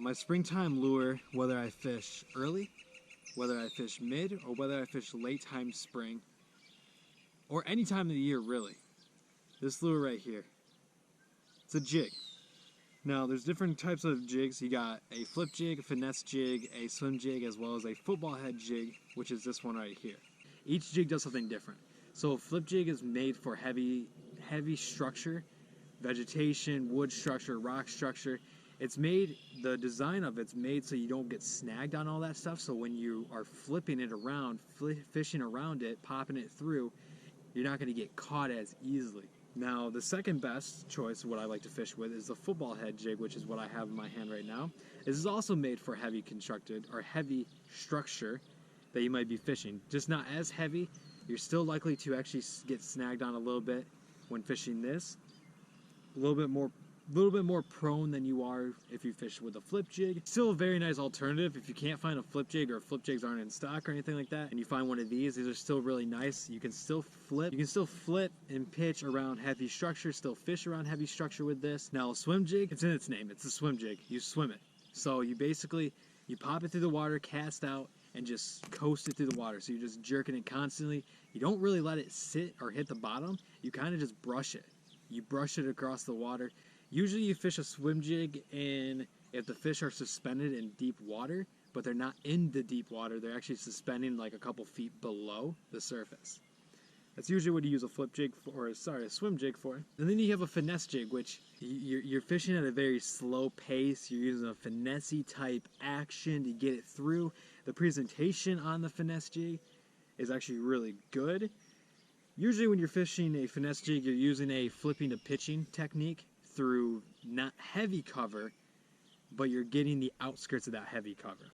my springtime lure, whether I fish early, whether I fish mid, or whether I fish late time spring, or any time of the year really, this lure right here, it's a jig. Now there's different types of jigs. You got a flip jig, a finesse jig, a swim jig, as well as a football head jig, which is this one right here. Each jig does something different. So a flip jig is made for heavy structure, vegetation, wood structure, rock structure. It's made, the design of it's made so you don't get snagged on all that stuff. So when you are flipping it around, fishing around it, popping it through, you're not going to get caught as easily. Now, the second best choice, what I like to fish with, is the football head jig, which is what I have in my hand right now. This is also made for heavy constructed or heavy structure that you might be fishing. Just not as heavy. You're still likely to actually get snagged on a little bit when fishing this. A little bit more prone than you are if you fish with a flip jig. Still a very nice alternative if you can't find a flip jig, or flip jigs aren't in stock or anything like that, and you find one of these are still really nice. You can still flip. You can still flip and pitch around heavy structure, still fish around heavy structure with this. Now a swim jig, it's in its name, it's a swim jig. You swim it. So you basically, you pop it through the water, cast out, and just coast it through the water. So you're just jerking it constantly. You don't really let it sit or hit the bottom. You kind of just brush it. You brush it across the water. Usually you fish a swim jig in if the fish are suspended in deep water, but they're not in the deep water. They're actually suspending like a couple feet below the surface. That's usually what you use a flip jig for, a swim jig for. And then you have a finesse jig, which you're fishing at a very slow pace. You're using a finesse-y type action to get it through. The presentation on the finesse jig is actually really good. Usually when you're fishing a finesse jig, you're using a flipping to pitching technique through not heavy cover, but you're getting the outskirts of that heavy cover.